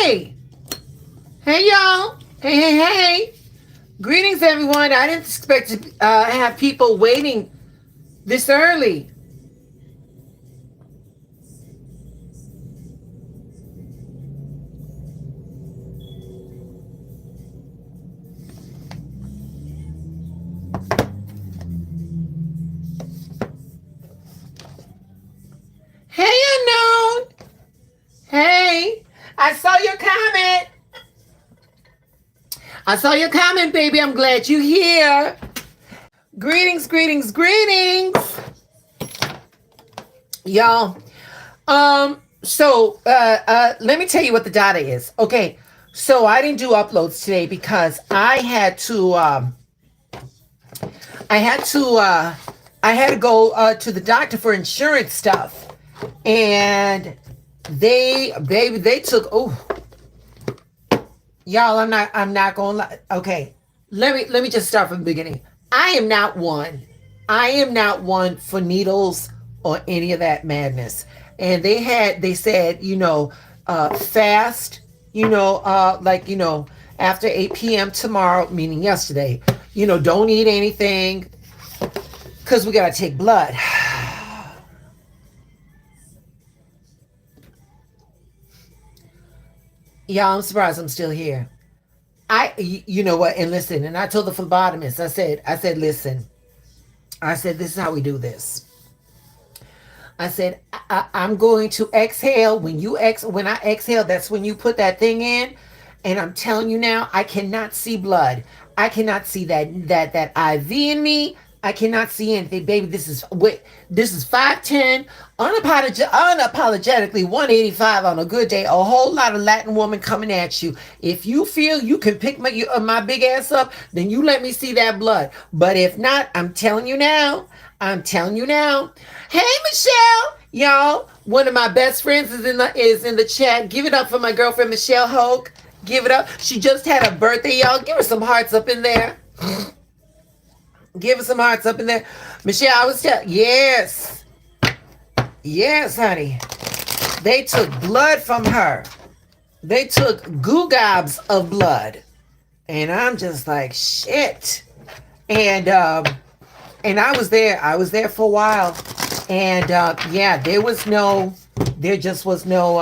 Hey, hey, y'all. Hey. Greetings, everyone. I didn't expect to have people waiting this early. Hey, unknown. Hey, I saw your comment. I saw your comment, baby. I'm glad you're here. Greetings, y'all. Let me tell you what the data is. Okay, so I didn't do uploads today because I had to go to the doctor for insurance stuff, and they took. Oh, y'all, I'm not gonna lie. Okay, let me just start from the beginning. I am not one for needles or any of that madness. And they said, fast, after 8 p.m. tomorrow, meaning yesterday, don't eat anything because we got to take blood. Yeah, I'm surprised I'm still here. You know what? And listen, and I told the phlebotomist, I said, listen, I said, this is how we do this. I said, I'm going to exhale. When I exhale, that's when you put that thing in. And I'm telling you now, I cannot see blood. I cannot see that IV in me. I cannot see anything, baby. This is 5'10", unapologetically 185 on a good day. A whole lot of Latin woman coming at you. If you feel you can pick my big ass up, then you let me see that blood. But if not, I'm telling you now. Hey, Michelle, y'all. One of my best friends is in the chat. Give it up for my girlfriend Michelle Hoke. Give it up. She just had a birthday, y'all. Give her some hearts up in there. Give her some hearts up in there. Michelle, I was telling, yes, honey. They took blood from her. They took goo-gobs of blood, and I'm just like, shit. And I was there. I was there for a while, and there just was no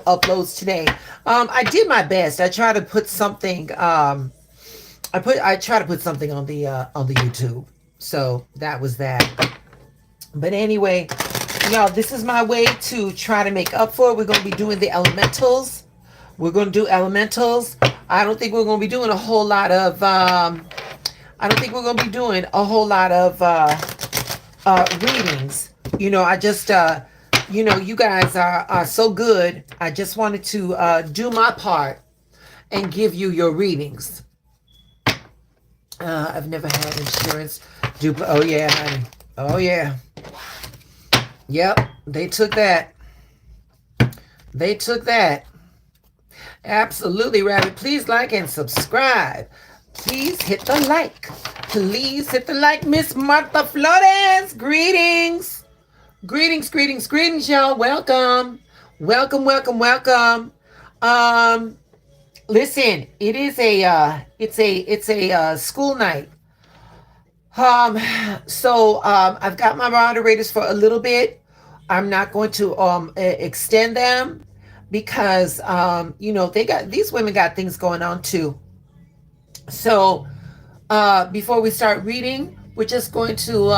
uploads today. I did my best. I tried to put something. I try to put something on the YouTube. So that was that. But anyway, y'all, this is my way to try to make up for it. We're going to be doing the elementals. We're going to do elementals. I don't think we're going to be doing a whole lot of readings. I just you guys are so good. I just wanted to do my part and give you your readings. I've never had insurance. Oh yeah, honey. Oh yeah. Yep, they took that. Absolutely, Rabbit. Please like and subscribe. Please hit the like. Miss Martha Flores. Greetings, y'all. Welcome. Listen, it is it's a school night. So I've got my moderators for a little bit. I'm not going to extend them because these women got things going on too. So before we start reading, we're just going to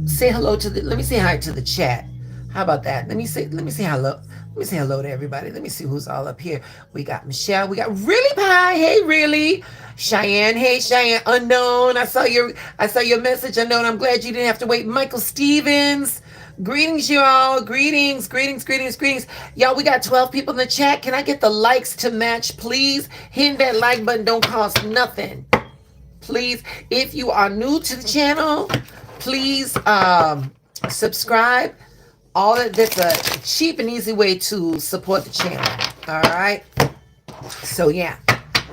say hello to let me say hi to the chat. How about that? Let me say hello. Let me say hello to everybody. Let me see who's all up here. We got Michelle. We got Really Pie. Hey, Really. Cheyenne. Hey, Cheyenne. Unknown. I saw your message. Unknown. I'm glad you didn't have to wait. Michael Stevens. Greetings, y'all. Greetings. Y'all, we got 12 people in the chat. Can I get the likes to match, please? Hitting that like button don't cost nothing. Please. If you are new to the channel, please subscribe. That's a cheap and easy way to support the channel. All right. So yeah.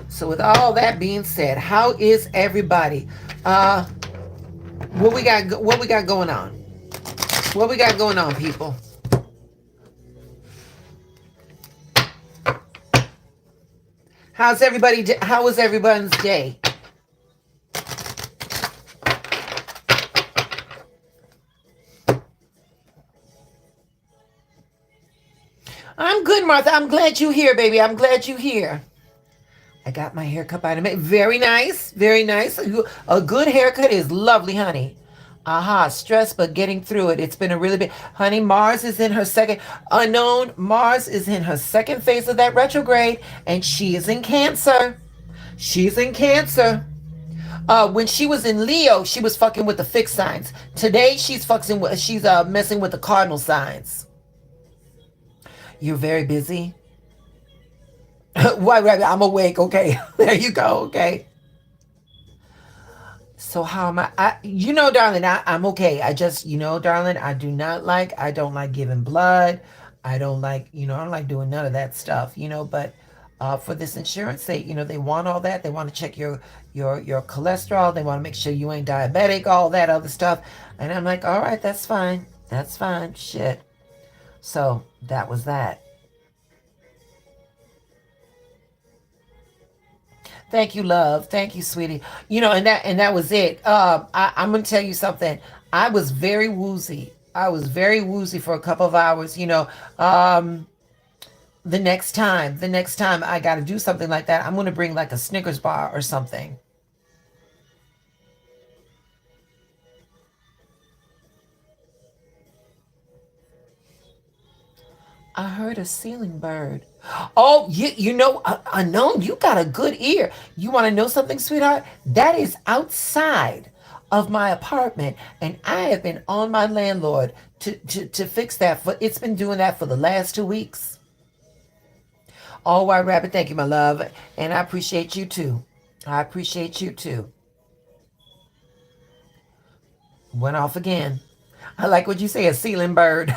So with all that being said, how is everybody? What we got going on? What we got going on, people? How was everyone's day? I'm good, Martha. I'm glad you're here, baby. I'm glad you're here. I got my haircut by the maid. Very nice. Very nice. A good haircut is lovely, honey. Aha, stress, but getting through it. It's been a really big, honey. Mars is in her second, unknown. Mars is in her second phase of that retrograde, and she is in Cancer. She's in Cancer. When she was in Leo, she was fucking with the fixed signs. Today, she's messing with the cardinal signs. You're very busy. Why, rabbit? I'm awake. Okay, there you go. Okay. So how am darling, I'm okay. I just, darling, I don't like giving blood. I don't like, I don't like doing none of that stuff, but for this insurance, they want all that. They want to check your cholesterol. They want to make sure you ain't diabetic, all that other stuff. And I'm like, all right, that's fine. That's fine. Shit. So that was that. Thank you, love. Thank you, sweetie. And that was it. I'm gonna tell you something. I was very woozy. I was very woozy for a couple of hours. The next time I got to do something like that, I'm gonna bring like a Snickers bar or something. I heard a ceiling bird. Oh, unknown, you got a good ear. You want to know something, sweetheart? That is outside of my apartment, and I have been on my landlord to fix that. It's been doing that for the last 2 weeks. Oh, White Rabbit, thank you, my love, and I appreciate you too. I appreciate you too. Went off again. I like what you say, a ceiling bird.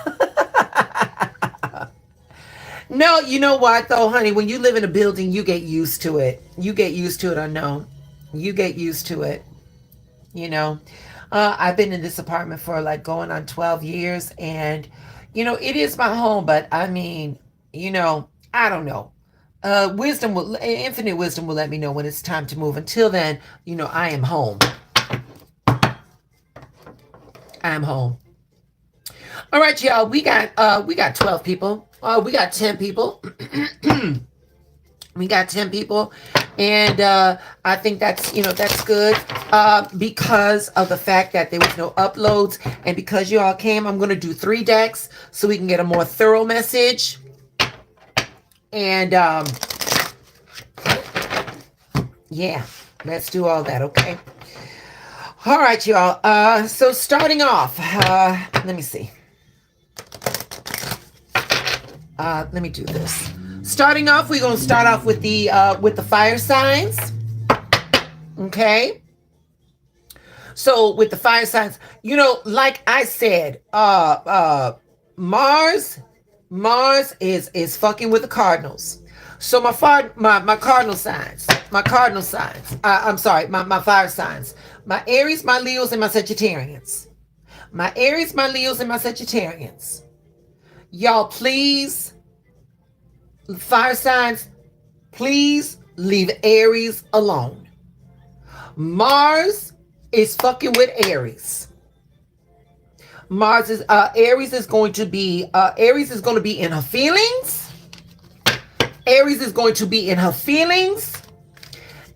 No, you know what though, honey? When you live in a building, you get used to it. You get used to it, unknown. You get used to it. You know, I've been in this apartment for like going on 12 years, and it is my home. But I mean, I don't know. Infinite wisdom will let me know when it's time to move. Until then, I am home. I'm home. All right, y'all. We got 12 people. We got 10 people. We got 10 people, and I think that's good because of the fact that there was no uploads, and because you all came, I'm going to do 3 decks so we can get a more thorough message. And yeah, let's do all that. Okay. All right, y'all. So starting off, let me see. Let me do this. Starting off, we're gonna start off with the fire signs. Okay. So with the fire signs, like I said, Mars is fucking with the cardinals. So my cardinal signs, I'm sorry, my fire signs, my Aries, my Leos, and my Sagittarians. My Aries, my Leos, and my Sagittarians. Y'all, please, fire signs, please leave Aries alone. Mars is fucking with Aries. Aries is going to be in her feelings. Aries is going to be in her feelings.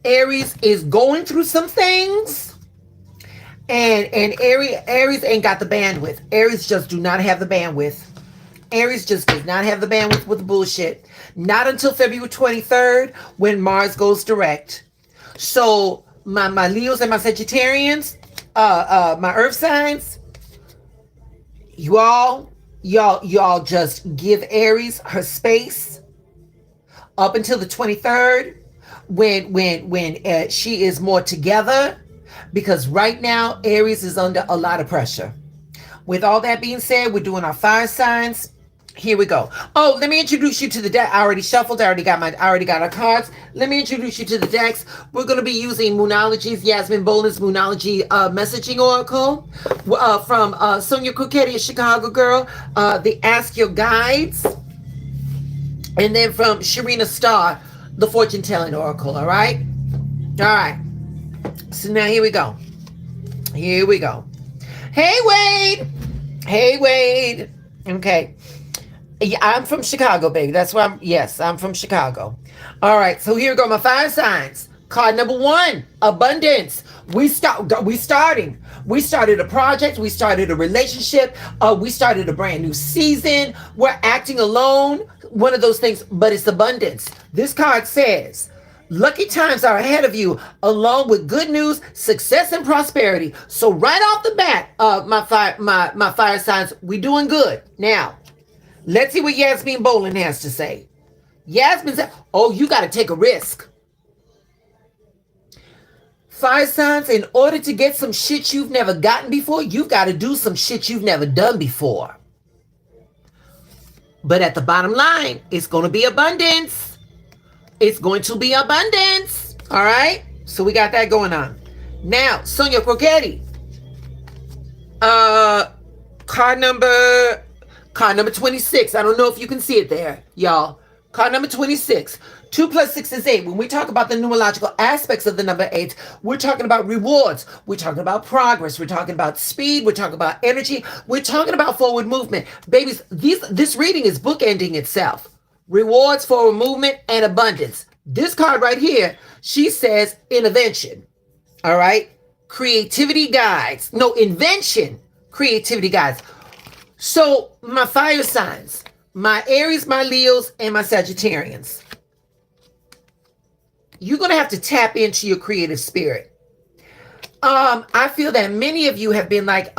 Aries is going through some things. And Aries ain't got the bandwidth. Aries just do not have the bandwidth. Aries just does not have the bandwidth with the bullshit. Not until February 23rd when Mars goes direct. So my Leos and my Sagittarians, my earth signs, y'all just give Aries her space up until the 23rd when she is more together, because right now Aries is under a lot of pressure. With all that being said, we're doing our fire signs. Here we go. Oh, let me introduce you to the deck. I already shuffled. I already got our cards. Let me introduce you to the decks. We're going to be using Moonology's Yasmin Boland's Moonology messaging oracle from Sonia Crocetti, a Chicago girl. The Ask Your Guides, and then from Sharina Starr, the fortune telling oracle. All right. All right. So now here we go. Here we go. Hey, Wade. Hey, Wade. Okay. Yeah, I'm from Chicago, baby. That's why I'm from Chicago. All right. So here we go. My fire signs. Card number 1, abundance. We starting. We started a project. We started a relationship. We started a brand new season. We're acting alone. One of those things, but it's abundance. This card says, lucky times are ahead of you, along with good news, success, and prosperity. So right off the bat, my fire signs, we doing good. Now, let's see what Yasmin Bolin has to say. Yasmin said, oh, you got to take a risk. Fire signs, in order to get some shit you've never gotten before, you've got to do some shit you've never done before. But at the bottom line, it's going to be abundance. It's going to be abundance. All right? So we got that going on. Now, Sonia Crocetti. Card number 26. I don't know if you can see it there, y'all. Card number 26. 2 plus 6 is 8. When we talk about the numerological aspects of the number 8, we're talking about rewards. We're talking about progress. We're talking about speed. We're talking about energy. We're talking about forward movement. Babies, this reading is bookending itself. Rewards, forward movement, and abundance. This card right here, she says intervention. All right? Creativity guides. No, invention. Creativity guides. So my fire signs, my Aries, my Leos, and my Sagittarians. You're going to have to tap into your creative spirit. I feel that many of you have been like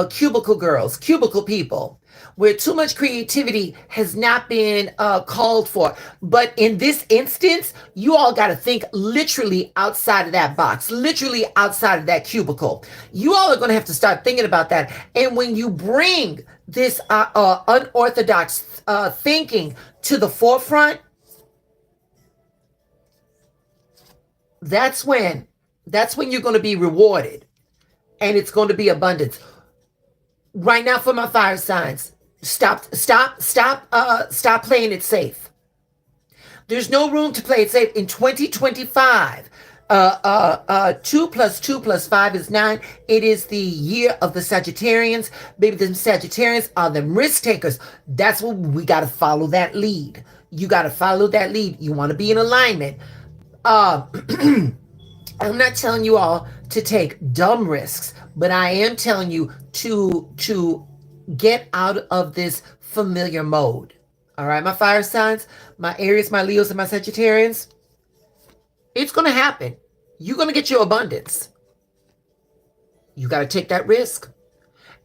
cubicle girls, cubicle people, where too much creativity has not been called for. But in this instance, you all got to think literally outside of that box, literally outside of that cubicle. You all are going to have to start thinking about that. And when you bring this unorthodox thinking to the forefront, that's when you're going to be rewarded, and it's going to be abundance. Right now, for my fire signs, stop playing it safe. There's no room to play it safe in 2025. 2 plus 2 plus 5 is 9. It is the year of the Sagittarians. Baby, the Sagittarians are the risk takers. That's what we got to follow that lead. You got to follow that lead. You want to be in alignment. I'm not telling you all to take dumb risks, but I am telling you to get out of this familiar mode. All right, my fire signs, my Aries, my Leos, and my Sagittarians. It's going to happen. You're going to get your abundance. You got to take that risk.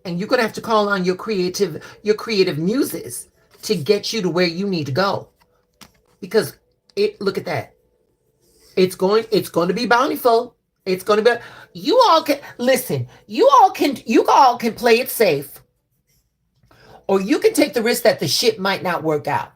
And you're going to have to call on your creative muses to get you to where you need to go. Because look at that. It's going to be bountiful. It's going to be, you all can play it safe, or you can take the risk that the shit might not work out.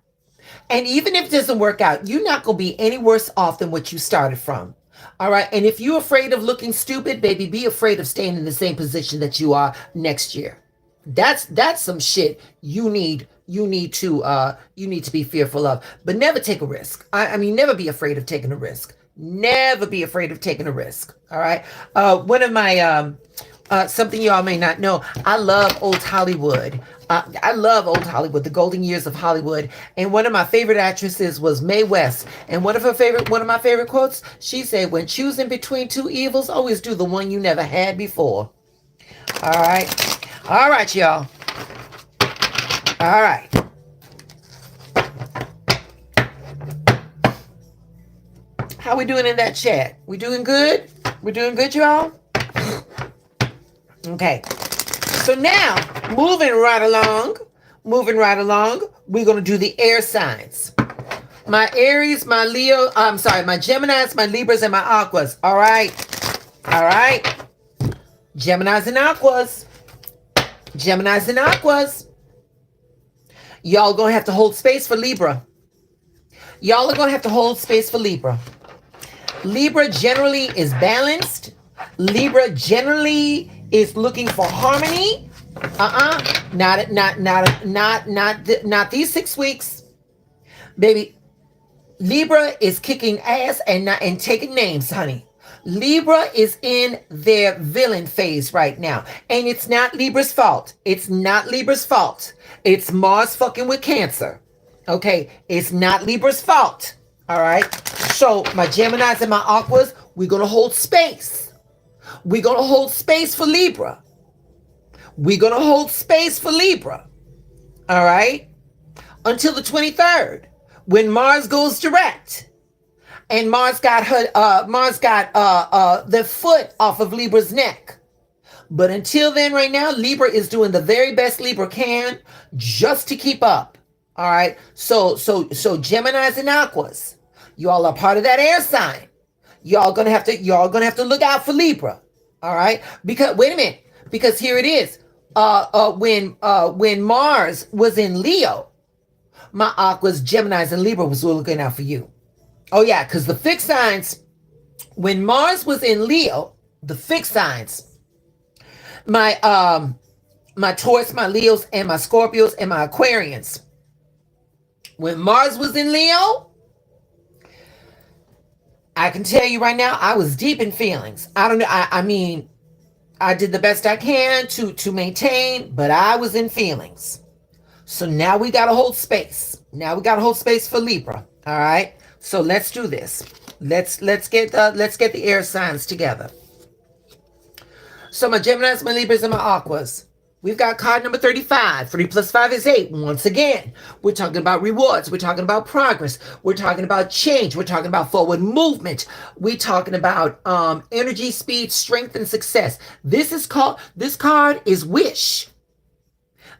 And even if it doesn't work out, you're not going to be any worse off than what you started from. All right. And if you're afraid of looking stupid, baby, be afraid of staying in the same position that you are next year. That's some shit you need to be fearful of, but never take a risk. I mean, never be afraid of taking a risk. Never be afraid of taking a risk. All right. One of my, something you all may not know, I love old Hollywood. I love old Hollywood, the golden years of Hollywood. And one of my favorite actresses was Mae West. And one of my favorite quotes, she said, when choosing between two evils, always do the one you never had before. All right. All right, y'all. All right. How we doing in that chat? We doing good? We doing good, y'all? Okay. So now, moving right along, we're going to do the air signs. My Aries, my Leo, my Geminis, my Libras, and my Aquas. All right. All right. Geminis and Aquas. Geminis and Aquas. Y'all going to have to hold space for Libra. Y'all are going to have to hold space for Libra. Libra generally is balanced. Libra generally is looking for harmony. Not these 6 weeks. Baby, Libra is kicking ass and not and taking names, honey. Libra is in their villain phase right now. And it's not Libra's fault. It's not Libra's fault. It's Mars fucking with Cancer. Okay? It's not Libra's fault. All right? So, my Geminis and my Aquas, we're going to hold space. We're going to hold space for Libra. We're going to hold space for Libra. All right? Until the 23rd, when Mars goes direct. And Mars got the foot off of Libra's neck. But until then, right now, Libra is doing the very best Libra can just to keep up. All right. So Geminis and Aquas, you all are part of that air sign. Y'all gonna have to look out for Libra. All right. Because wait a minute. Because here it is. When Mars was in Leo, my Aquas, Geminis, and Libra was looking out for you. Oh yeah, because the fixed signs, when Mars was in Leo, the fixed signs, my Taurus, my Leos, and my Scorpios, and my Aquarians. When Mars was in Leo, I can tell you right now, I was deep in feelings. I don't know. I mean, I did the best I can to maintain, but I was in feelings. So now we got to hold space. Now we got to hold space for Libra. All right. So let's do this. Let's get the air signs together. So my Geminis, my Libras, and my Aquas. We've got card number 35. 3 plus 5 is 8. Once again, we're talking about rewards. We're talking about progress. We're talking about change. We're talking about forward movement. We're talking about energy, speed, strength, and success. This card is wish.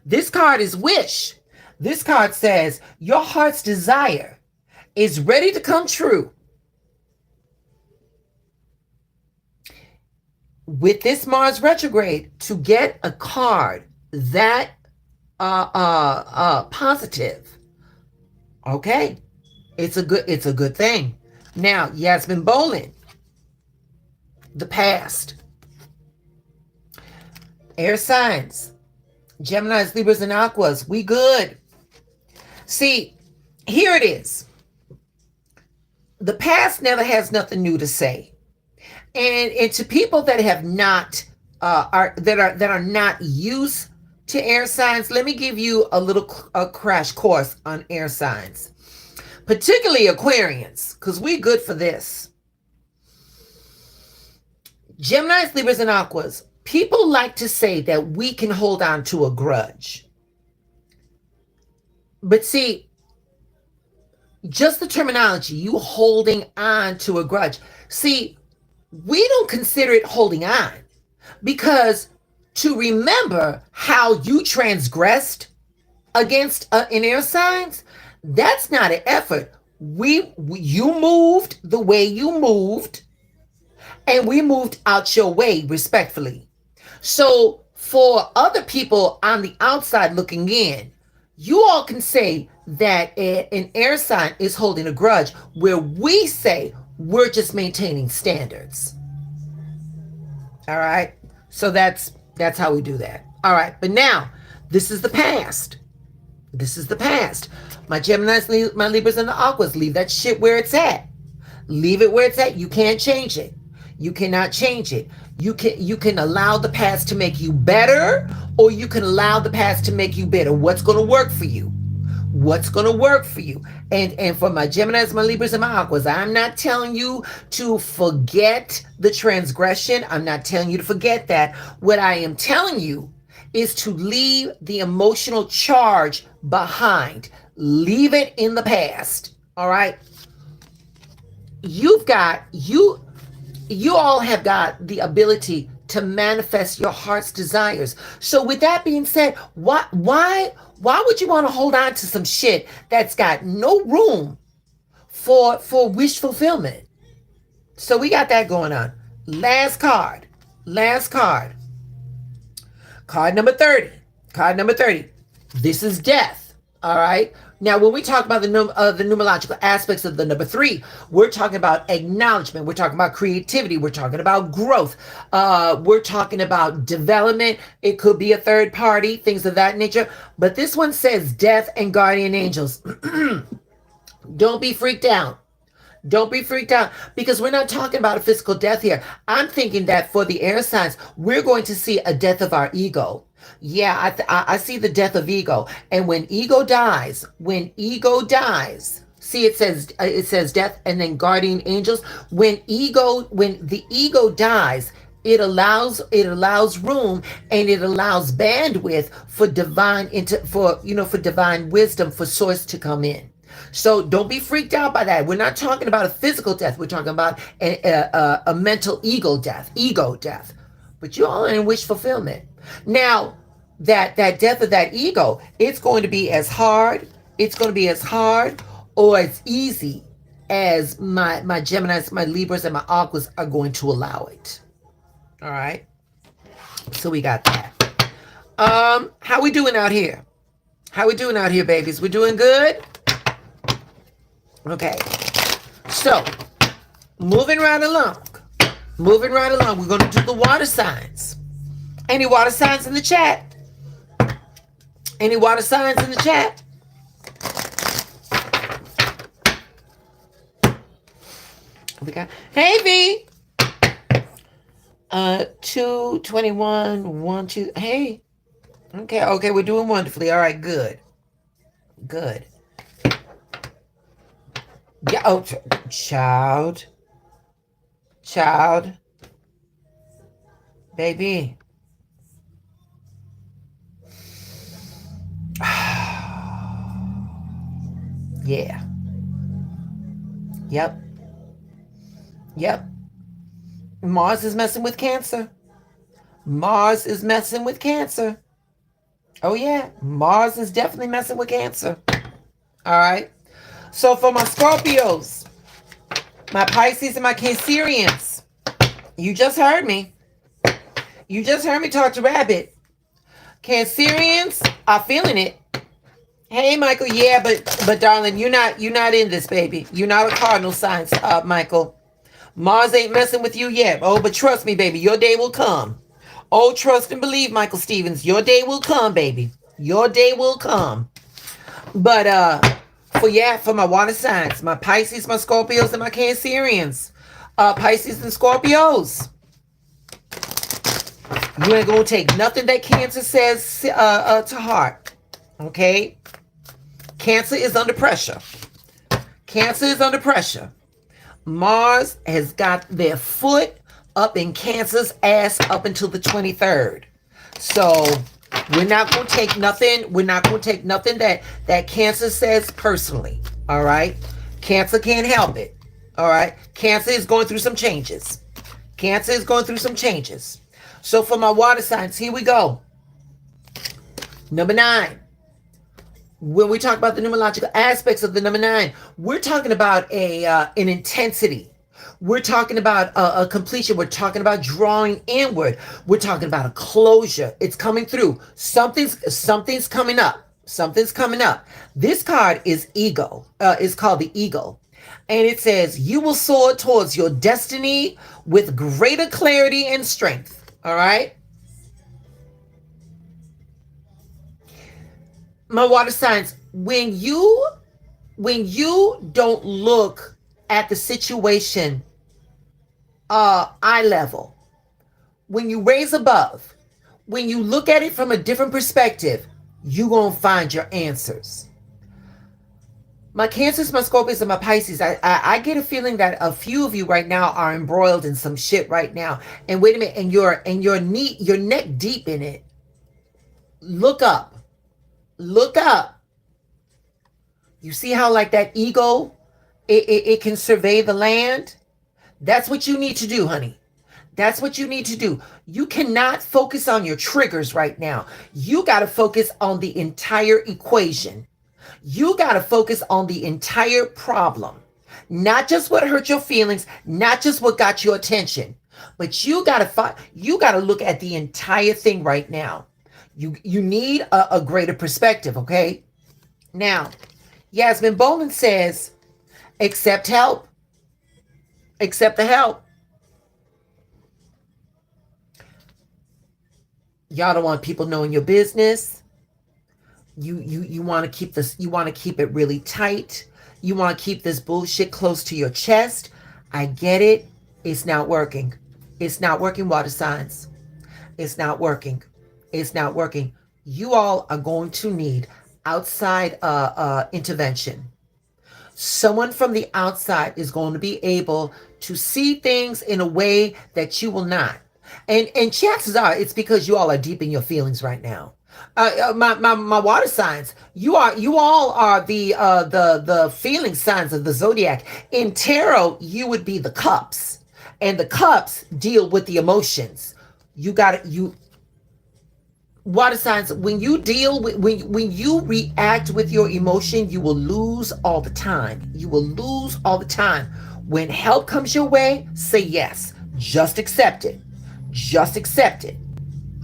This card is wish. This card says your heart's desire is ready to come true. With this Mars retrograde, to get a card that positive, okay, it's a good thing. Now, Yasmin Bolin, the past, air signs, Geminis, Libras, and Aquas, we good. See, here it is. The past never has nothing new to say. And to people that have not are not used to air signs, let me give you a crash course on air signs, particularly Aquarians, because we good for this. Geminis, Libras, and Aquas. People like to say that we can hold on to a grudge, but see, just the terminology, you holding on to a grudge. See, we don't consider it holding on, because to remember how you transgressed against in air signs, that's not an effort. You moved the way you moved, and we moved out your way respectfully. So for other people on the outside looking in, you all can say that an air sign is holding a grudge, where we say we're just maintaining standards. All right. So that's how we do that. All right. But now, this is the past. This is the past. My Geminis, my Libras, and the Aquas, leave that shit where it's at. Leave it where it's at. You can't change it. You cannot change it. You can allow the past to make you better, or you can allow the past to make you bitter. What's going to work for you? What's going to work for you? And for my Geminis, my Libras, and my Aquas, I'm not telling you to forget the transgression. I'm not telling you to forget that. What I am telling you is to leave the emotional charge behind. Leave it in the past. All right? You all have got the ability to manifest your heart's desires. So with that being said, why would you want to hold on to some shit that's got no room for wish fulfillment? So we got that going on. Last card. Card number 30. This is death. All right. Now, when we talk about the numerological aspects of the number 3, we're talking about acknowledgement. We're talking about creativity. We're talking about growth. We're talking about development. It could be a third party, things of that nature. But this one says death and guardian angels. Don't be freaked out. Don't be freaked out because we're not talking about a physical death here. I'm thinking that for the air signs, we're going to see a death of our ego. Yeah, I see the death of ego. And when ego dies, see it says death and then guardian angels. When the ego dies, it allows room and it allows bandwidth for for divine wisdom for source to come in. So don't be freaked out by that. We're not talking about a physical death. We're talking about a mental ego death. But you're all in wish fulfillment. Now, that death of that ego, it's going to be as hard. It's going to be as hard or as easy as my Geminis, my Libras, and my Aquas are going to allow it. All right. So we got that. How we doing out here? How we doing out here, babies? We doing good? Okay, so moving right along. We're going to do the water signs. Any water signs in the chat? Any water signs in the chat? We got, hey V. 221, 1, 2. Hey. Okay, we're doing wonderfully. All right, good. Yeah, oh, child, baby. Yeah. Yep. Mars is messing with Cancer. Oh yeah, Mars is definitely messing with Cancer. All right. So for my Scorpios, my Pisces, and my Cancerians, you just heard me. Talk to Rabbit. Cancerians are feeling it. Hey, Michael. Yeah, but darling, you're not in this, baby. You're not a cardinal sign, Michael. Mars ain't messing with you yet. Oh, but trust me, baby, your day will come. Oh, trust and believe, Michael Stevens. Your day will come, baby. Your day will come. But for my water signs, my Pisces, my Scorpios, and my Cancerians. Pisces and Scorpios. You ain't gonna take nothing that Cancer says to heart. Okay? Cancer is under pressure. Mars has got their foot up in Cancer's ass up until the 23rd. So we're not going to take nothing. That Cancer says personally. All right. Cancer can't help it. All right. Cancer is going through some changes. So for my water signs, here we go. Number 9. When we talk about the numerological aspects of the number 9, we're talking about an intensity. We're talking about a completion. We're talking about drawing inward. We're talking about a closure. It's coming through. Something's coming up. This card is ego. It's called the Eagle. And it says, you will soar towards your destiny with greater clarity and strength. All right. My water signs, when you don't look at the situation eye level, when you raise above, when you look at it from a different perspective, you're going to find your answers. My Cancers, my Scorpios, and my Pisces, I get a feeling that a few of you right now are embroiled in some shit right now. And wait a minute, and you're neck deep in it. Look up. You see how like that ego, it can survey the land? That's what you need to do, honey. That's what you need to do. You cannot focus on your triggers right now. You got to focus on the entire equation. You got to focus on the entire problem. Not just what hurt your feelings, not just what got your attention, but you got to look at the entire thing right now. You need a greater perspective, okay? Now, Yasmin Bowman says, accept help. Accept the help. Y'all don't want people knowing your business. You want to keep this, you want to keep it really tight. You want to keep this bullshit close to your chest. I get it. It's not working. It's not working, water signs. It's not working. It's not working. You all are going to need outside intervention. Someone from the outside is going to be able to see things in a way that you will not. And chances are it's because you all are deep in your feelings right now. My water signs. You all are the feeling signs of the zodiac. In tarot, you would be the cups, and the cups deal with the emotions. You got it. You water signs. When you deal with when you react with your emotion, you will lose all the time. You will lose all the time. When help comes your way, say yes. Just accept it. Just accept it.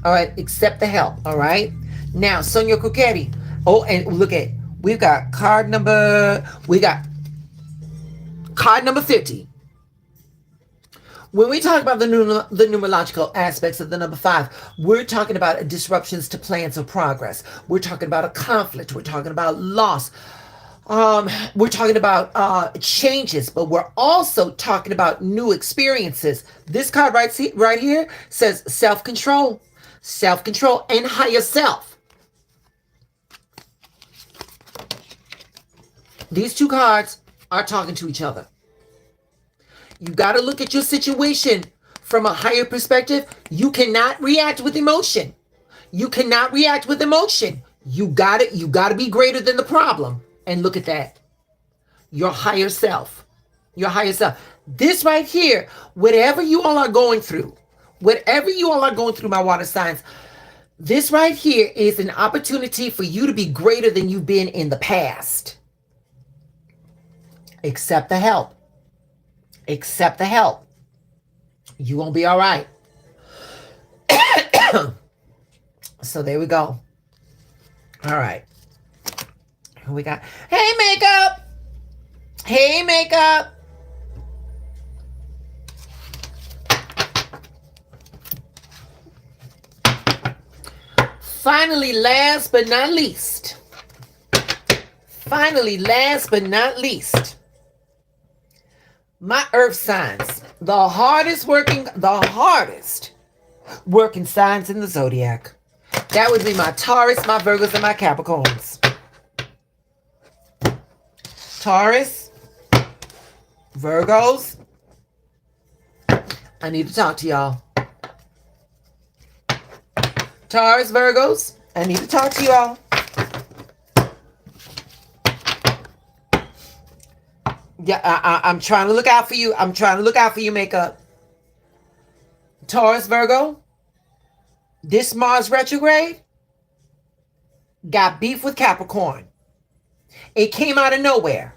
All right, accept the help. All right. Now, Sonia Coquetti. Oh, and look at, we got card number 50. When we talk about the numerological aspects of the number 5, we're talking about disruptions to plans of progress. We're talking about a conflict. We're talking about loss. We're talking about changes, but we're also talking about new experiences. This card right here says self-control, and higher self. These two cards are talking to each other. You got to look at your situation from a higher perspective. You cannot react with emotion. You cannot react with emotion. You got to be greater than the problem. And look at that. Your higher self. Your higher self. This right here, whatever you all are going through, my water signs, this right here is an opportunity for you to be greater than you've been in the past. Accept the help. Accept the help. You won't be all right. So there we go. All right. Who we got? Hey, makeup. Hey, makeup. Finally, last but not least. My earth signs, the hardest working signs in the zodiac. That would be my Taurus, my Virgos, and my Capricorns. Taurus, Virgos. I need to talk to y'all. Taurus, Virgos. I need to talk to y'all. Yeah, I'm trying to look out for you. I'm trying to look out for you, makeup. Taurus, Virgo. This Mars retrograde got beef with Capricorn. It came out of nowhere.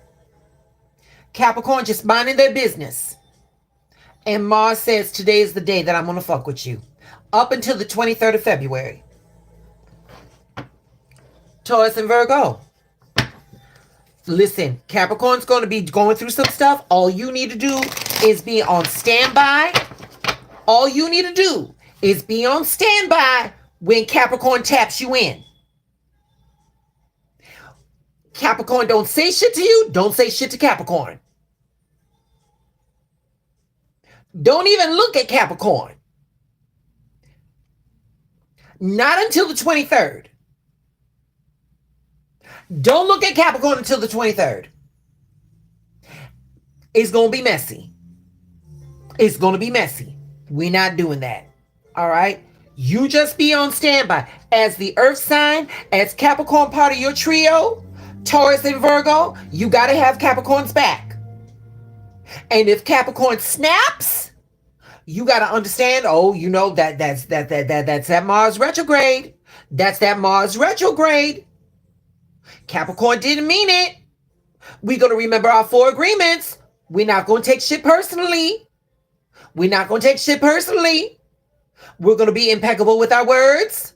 Capricorn just minding their business. And Mars says, today is the day that I'm going to fuck with you. Up until the 23rd of February. Taurus and Virgo. Listen, Capricorn's going to be going through some stuff. All you need to do is be on standby. All you need to do is be on standby when Capricorn taps you in. Capricorn don't say shit to you. Don't say shit to Capricorn. Don't even look at Capricorn. Not until the 23rd. Don't look at Capricorn until the 23rd. It's going to be messy. It's going to be messy. We're not doing that. All right? You just be on standby. As the earth sign, as Capricorn part of your trio, Taurus and Virgo, you got to have Capricorn's back. And if Capricorn snaps, you got to understand, that's that Mars retrograde. That's that Mars retrograde. Capricorn didn't mean it. We're going to remember our 4 agreements. We're not going to take shit personally. We're going to be impeccable with our words.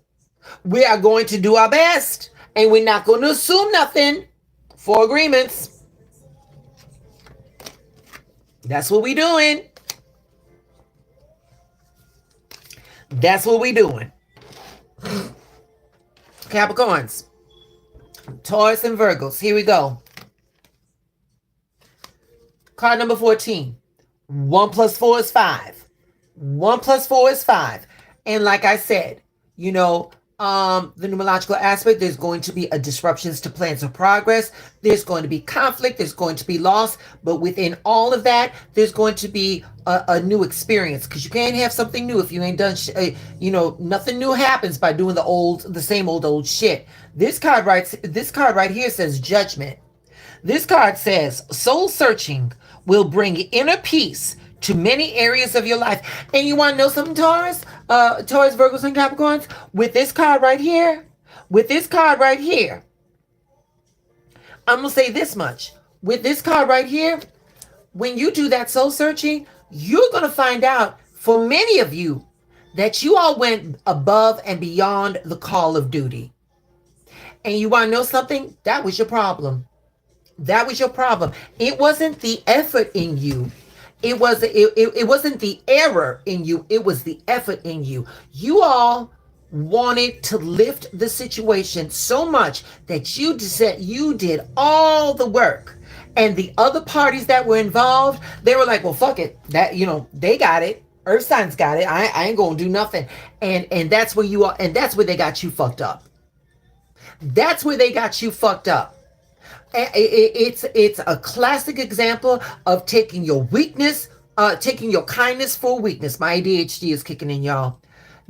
We are going to do our best. And we're not going to assume nothing. 4 agreements. That's what we're doing. Capricorns. Taurus and Virgos. Here we go. Card number 14. 1 plus 4 is 5. 1 plus 4 is 5. And like I said, you know, the numerological aspect, there's going to be a disruptions to plans of progress. There's going to be conflict. There's going to be loss. But within all of that, there's going to be a new experience, because you can't have something new if you ain't done, nothing new happens by doing the same old shit. This card right here says judgment. This card says soul searching will bring inner peace to many areas of your life. And you want to know something, Taurus? Taurus, Virgos, and Capricorns? With this card right here, I'm going to say this much. With this card right here, when you do that soul searching, you're going to find out, for many of you, that you all went above and beyond the call of duty. And you want to know something? That was your problem. That was your problem. It wasn't the effort in you. It wasn't the error in you. It was the effort in you. You all wanted to lift the situation so much that you did all the work. And the other parties that were involved, they were like, well, fuck it. That, they got it. Earth signs got it. I ain't gonna do nothing. And that's where you are, and that's where they got you fucked up. That's where they got you fucked up. It's a classic example of taking your weakness, taking your kindness for weakness. My ADHD is kicking in, y'all.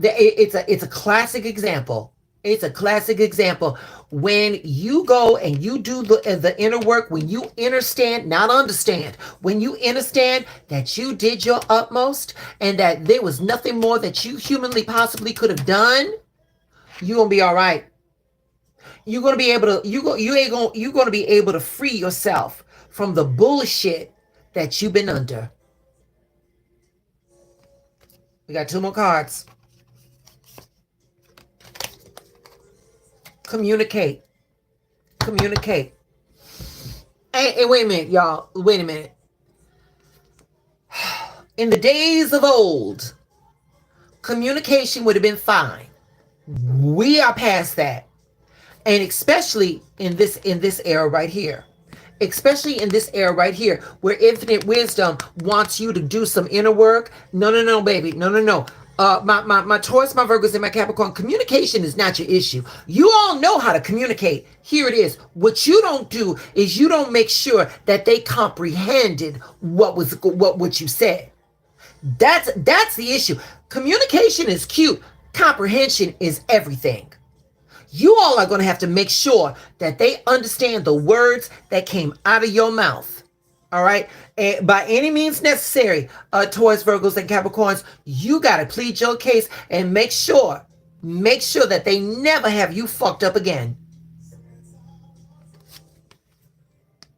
It's a classic example. It's a classic example. When you go and you do the inner work, when you understand, not understand, when you understand that you did your utmost and that there was nothing more that you humanly possibly could have done, you're gonna be all right. You're gonna be able to you're gonna be able to free yourself from the bullshit that you've been under. We got 2 more cards. Communicate. Hey, wait a minute, y'all. Wait a minute. In the days of old, communication would have been fine. We are past that. And especially in this era right here. Especially in this era right here, where infinite wisdom wants you to do some inner work. No, baby. No. My Taurus, my Virgos, and my Capricorn, communication is not your issue. You all know how to communicate. Here it is. What you don't do is you don't make sure that they comprehended what you said. That's the issue. Communication is cute. Comprehension is everything. You all are going to have to make sure that they understand the words that came out of your mouth. All right. And by any means necessary, Taurus, Virgos, and Capricorns, you got to plead your case and make sure that they never have you fucked up again.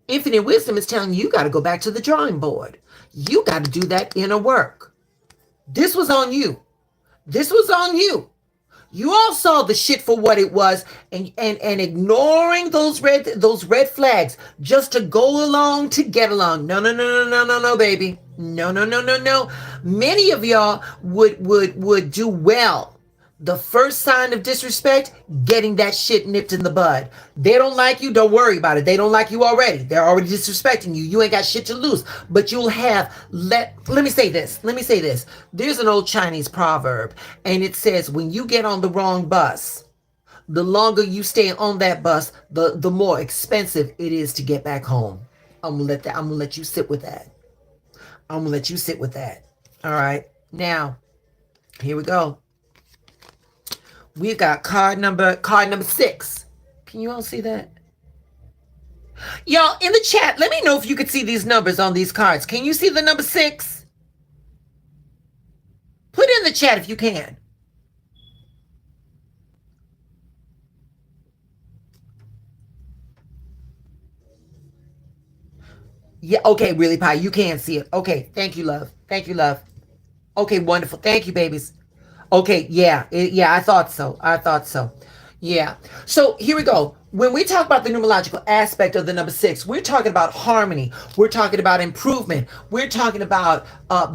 Infinite wisdom is telling you got to go back to the drawing board. You got to do that inner work. This was on you. You all saw the shit for what it was, and ignoring those red flags just to go along to get along. No, baby. No. Many of y'all would do well. The first sign of disrespect, getting that shit nipped in the bud. They don't like you, don't worry about it. They don't like you already. They're already disrespecting you. You ain't got shit to lose. But you'll have, let me say this. There's an old Chinese proverb, and it says, when you get on the wrong bus, the longer you stay on that bus, the more expensive it is to get back home. I'm gonna let you sit with that. All right. Now, here we go. We've got card number 6. Can you all see that? Y'all, in the chat, let me know if you could see these numbers on these cards. Can you see the number 6? Put in the chat if you can. Yeah, okay, really, Pie. You can see it. Okay, thank you, love. Okay, wonderful. Thank you, babies. Okay, yeah, I thought so. Yeah. So here we go. When we talk about the numerological aspect of the number 6, we're talking about harmony. We're talking about improvement. We're talking about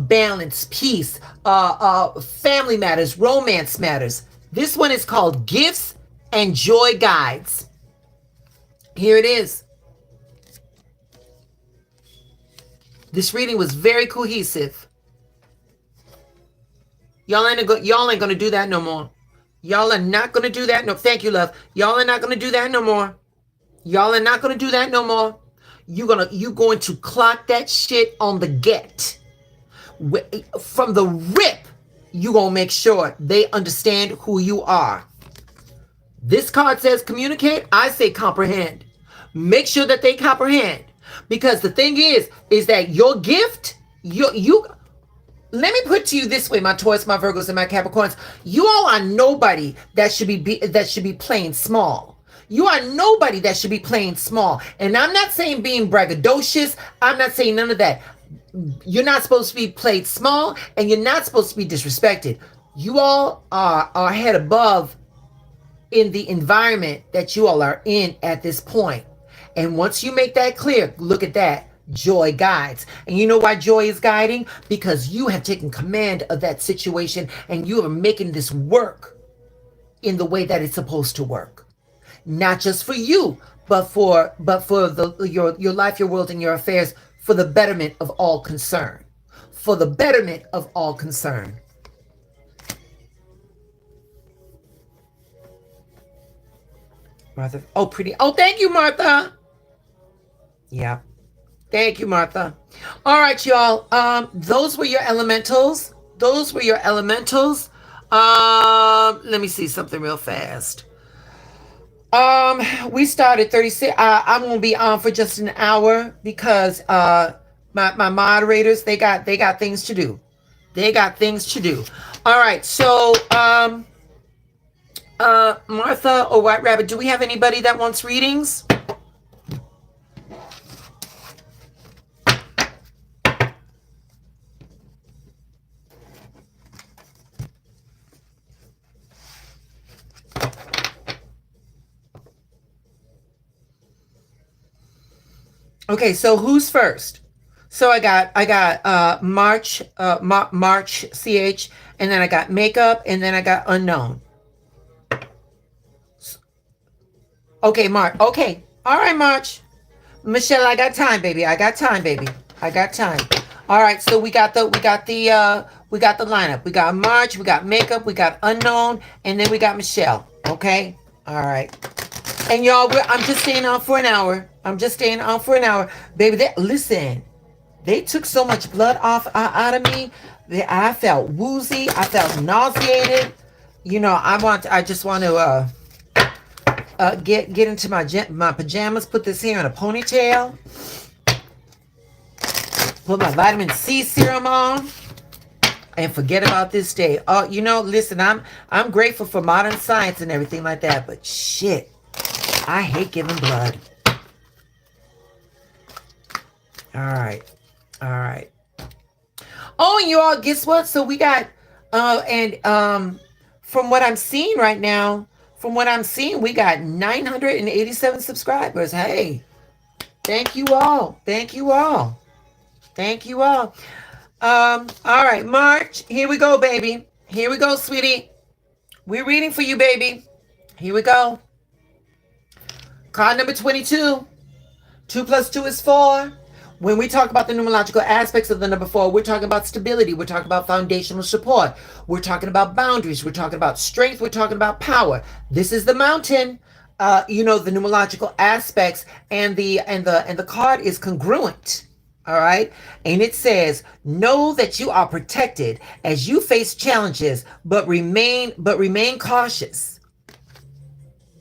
balance, peace, family matters, romance matters. This one is called Gifts and Joy Guides. Here it is. This reading was very cohesive. Y'all ain't gonna do that no more. Y'all are not gonna do that. No, thank you, love. Y'all are not gonna do that no more. Y'all are not gonna do that no more. You going to clock that shit on the get. From the rip, you gonna make sure they understand who you are. This card says communicate. I say comprehend. Make sure that they comprehend. Because the thing is that your gift, you let me put to you this way, my Taurus, my Virgos, and my Capricorns. You all are nobody that should be playing small. You are nobody that should be playing small. And I'm not saying being braggadocious. I'm not saying none of that. You're not supposed to be played small, and you're not supposed to be disrespected. You all are head above in the environment that you all are in at this point. And once you make that clear, look at that. Joy guides. And you know why joy is guiding? Because you have taken command of that situation and you are making this work in the way that it's supposed to work. Not just for you, but for your life, your world, and your affairs, for the betterment of all concerned. For the betterment of all concerned. Martha. Oh, pretty. Oh, thank you, Martha. Yeah. Thank you, Martha. All right, y'all. Those were your elementals. Let me see something real fast. We started 36. I'm gonna be on for just an hour because my moderators they got things to do. All right, so Martha or White Rabbit, do we have anybody that wants readings? Okay, so who's first? So I got March CH, and then I got makeup, and then I got unknown. Okay, March. Okay. All right, March. Michelle, I got time, baby. I got time. All right, so we got the lineup. We got March, we got makeup, we got unknown, and then we got Michelle. Okay? All right. And y'all, I'm just staying on for an hour. Baby, listen. They took so much blood out of me that I felt woozy. I felt nauseated. You know, I just want to get into my pajamas, put this hair in a ponytail, put my vitamin C serum on, and forget about this day. Oh, you know, listen, I'm grateful for modern science and everything like that, but shit, I hate giving blood. All right. Oh, and you all, guess what? So we got from what I'm seeing right now, we got 987 subscribers. Hey, thank you all. All right, March, here we go, baby. Here we go, sweetie. We're reading for you, baby. Here we go. Card number 22. 2 plus 2 is 4. When we talk about the numerological aspects of the number 4, we're talking about stability. We're talking about foundational support. We're talking about boundaries. We're talking about strength. We're talking about power. This is the mountain. The numerological aspects, and the card is congruent. All right. And it says, know that you are protected as you face challenges, but remain cautious.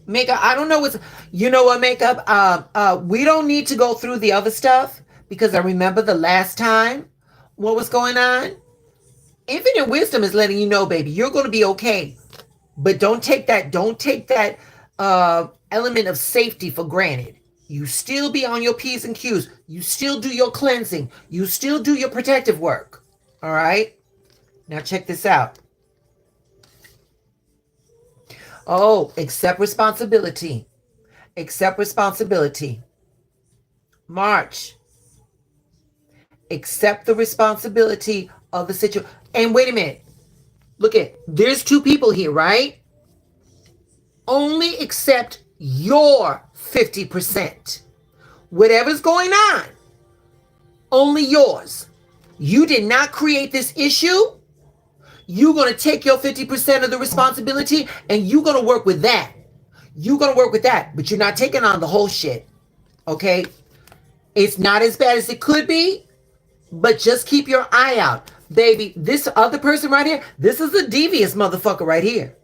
Makeup, I don't know what's, you know what, makeup, we don't need to go through the other stuff because I remember the last time what was going on. Infinite wisdom is letting you know, baby, you're going to be okay. But don't take that element of safety for granted. You still be on your P's and Q's. You still do your cleansing. You still do your protective work. All right. Now check this out. Oh, accept responsibility. March. Accept the responsibility of the situation. And wait a minute. Look at, there's 2 people here, right? Only accept your 50%. Whatever's going on, only yours. You did not create this issue. You're going to take your 50% of the responsibility and you're going to work with that. You're going to work with that, but you're not taking on the whole shit. Okay? It's not as bad as it could be, but just keep your eye out. Baby, this other person right here, this is a devious motherfucker right here.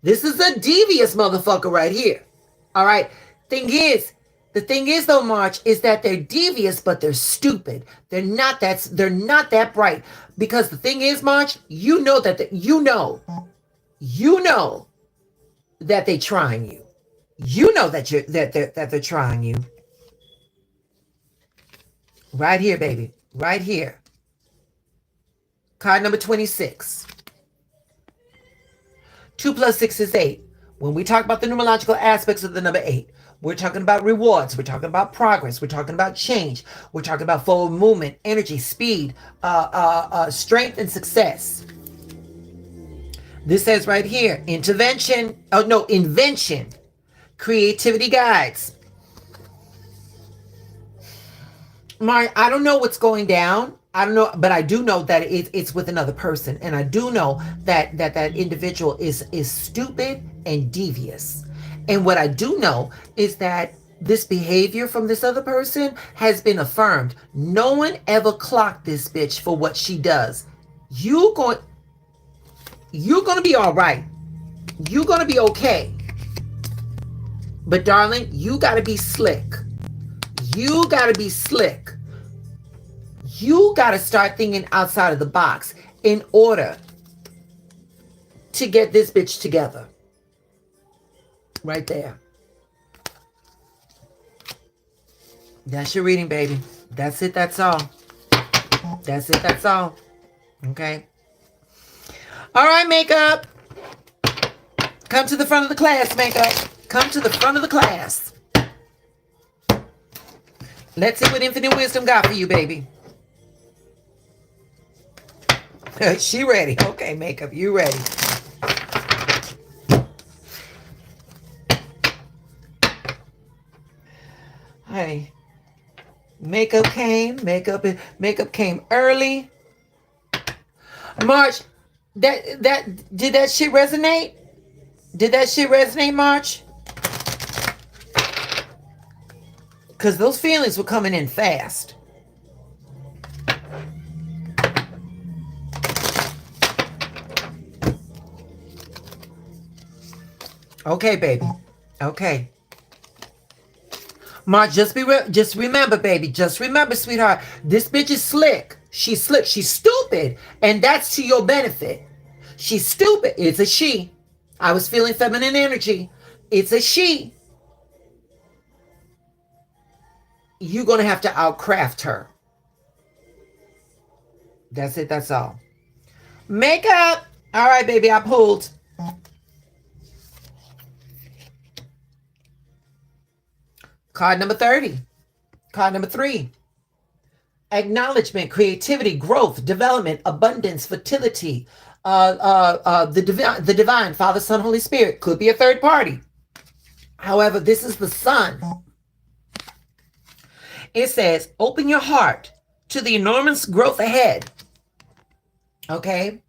This is a devious motherfucker right here. All right? The thing is though, March, is that they're devious, but they're stupid. They're not that bright. Because the thing is, March, you know that they're trying you. You know that they're trying you. Right here, baby. Right here. Card number 26. 2 plus 6 is 8. When we talk about the numerological aspects of the number 8, we're talking about rewards. We're talking about progress. We're talking about change. We're talking about forward movement, energy, speed, strength, and success. This says right here, invention, creativity guides. Mark, I don't know what's going down. I don't know, but I do know that it's with another person. And I do know that individual is stupid and devious. And what I do know is that this behavior from this other person has been affirmed. No one ever clocked this bitch for what she does. You're going to be all right. You're going to be okay. But darling, you got to be slick. You got to be slick. You got to start thinking outside of the box in order to get this bitch together. Right there. That's your reading, baby. That's it. That's all. That's it. That's all. Okay. All right, makeup. Come to the front of the class, makeup. Come to the front of the class. Let's see what infinite wisdom got for you, baby. She ready. Okay, makeup, you ready. Honey, makeup came early. March, did that shit resonate? Did that shit resonate, March? Because those feelings were coming in fast. Okay, baby. Okay. Mark, just remember, baby. Just remember, sweetheart. This bitch is slick. She's slick. She's stupid. And that's to your benefit. She's stupid. It's a she. I was feeling feminine energy. It's a she. You're going to have to outcraft her. That's it. That's all. Makeup. All right, baby. I pulled. Card number 30. Card number 3. Acknowledgement, creativity, growth, development, abundance, fertility, the divine, Father, Son, Holy Spirit. Could be a third party. However, this is the Sun. It says, open your heart to the enormous growth ahead. Okay?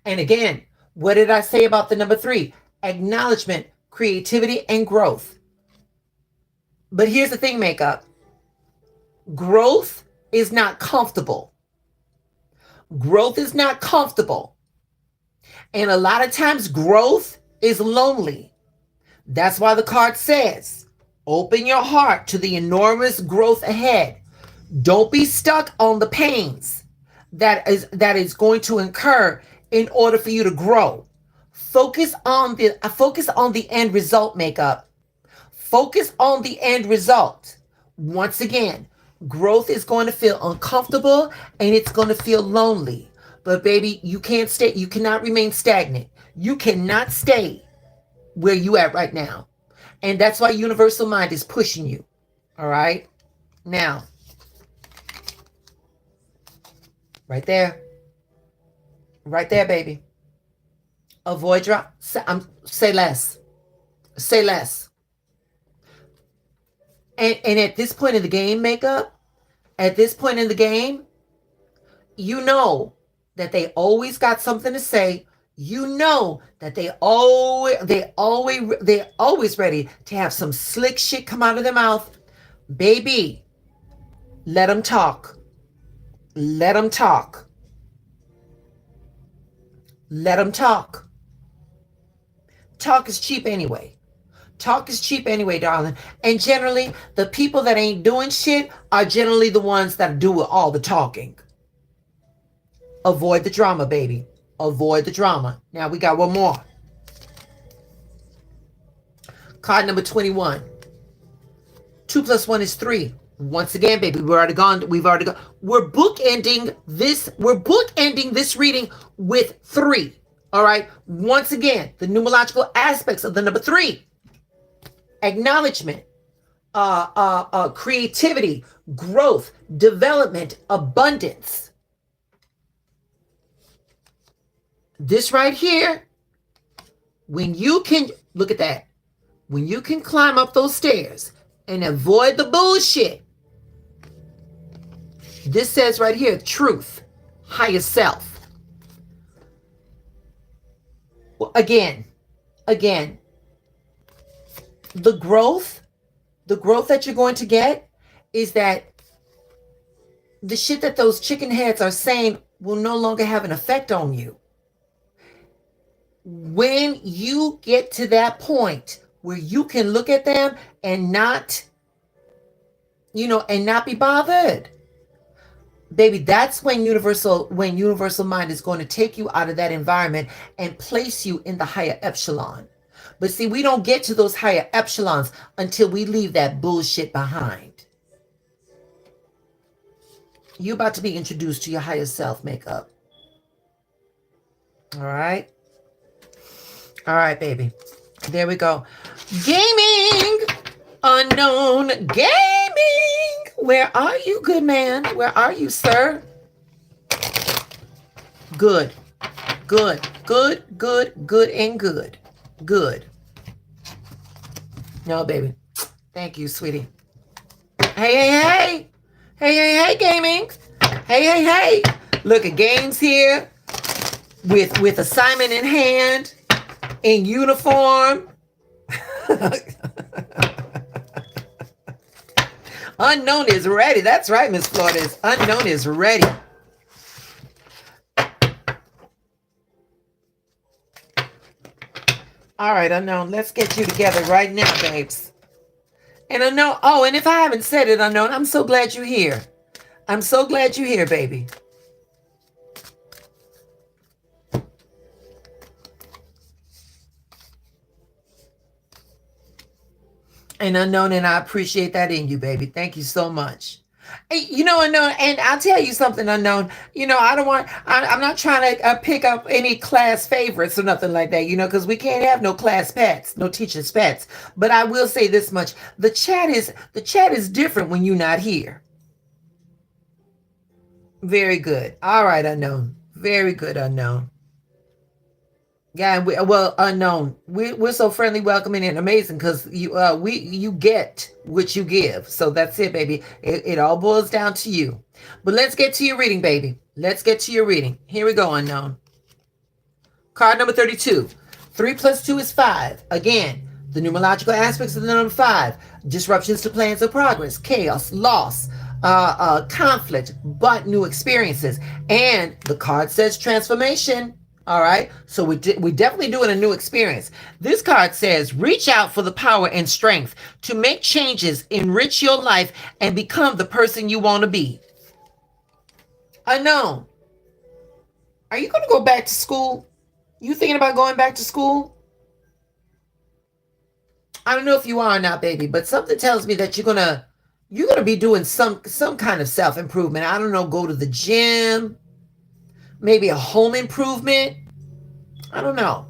And again, what did I say about the number 3? Acknowledgement, creativity, and growth. But here's the thing, makeup. Growth is not comfortable. Growth is not comfortable. And a lot of times growth is lonely. That's why the card says, open your heart to the enormous growth ahead. Don't be stuck on the pains that is going to incur in order for you to grow. Focus on the end result, makeup. Focus on the end result. Once again, growth is going to feel uncomfortable and it's going to feel lonely. But baby, you cannot remain stagnant. You cannot stay where you at right now. And that's why Universal Mind is pushing you. All right? Now, right there. Right there, baby. Avoid drop. Say less. Say less. And at this point in the game, makeup, At this point in the game, you know that they always got something to say. You know that they're always ready to have some slick shit come out of their mouth. Baby, let them talk. Let them talk. Let them talk. Talk is cheap anyway. Talk is cheap anyway, darling. And generally, the people that ain't doing shit are generally the ones that do all the talking. Avoid the drama, baby. Avoid the drama. Now we got one more. Card number 21. 2 plus 1 is 3. Once again, baby, we've already gone. We're bookending this reading with 3. All right. Once again, the numerological aspects of the number 3. Acknowledgement, creativity, growth, development, abundance. This right here, when you can, look at that, when you can climb up those stairs and avoid the bullshit, this says right here, truth, higher self. Well, again, the growth that you're going to get is that the shit that those chicken heads are saying will no longer have an effect on you. When you get to that point where you can look at them and not, and not be bothered, baby, that's when universal mind is going to take you out of that environment and place you in the higher echelon. But see, we don't get to those higher echelons until we leave that bullshit behind. You're about to be introduced to your higher self, makeup. All right. All right, baby. There we go. Gaming. Unknown gaming. Where are you, good man? Where are you, sir? Good. Good and good. Good. No, baby. Thank you, sweetie. Hey, gaming. Hey. Look at games here with assignment in hand, in uniform. Unknown is ready. That's right, Miss Flores. Unknown is ready. All right, Unknown, let's get you together right now, babes. And Unknown, and if I haven't said it, Unknown, I'm so glad you're here. I'm so glad you're here, baby. And Unknown, and I appreciate that in you, baby. Thank you so much. Unknown, and I'll tell you something, Unknown. I'm not trying to pick up any class favorites or nothing like that, because we can't have no class pets, no teacher's pets. But I will say this much: the chat is different when you're not here. Very good. All right, Unknown. Very good, Unknown. Yeah, Unknown. We're so friendly, welcoming, and amazing because you get what you give. So that's it, baby. It all boils down to you. But let's get to your reading, baby. Let's get to your reading. Here we go, Unknown. Card number 32. 3 plus 2 is 5. Again, the numerological aspects of the number 5: disruptions to plans of progress, chaos, loss, conflict, but new experiences. And the card says transformation. All right, so we definitely doing a new experience. This card says, reach out for the power and strength to make changes, enrich your life, and become the person you want to be. Unknown, are you going to go back to school? You thinking about going back to school? I don't know if you are or not, baby, but something tells me that you're gonna be doing some kind of self-improvement. I don't know, go to the gym. Maybe a home improvement. I don't know.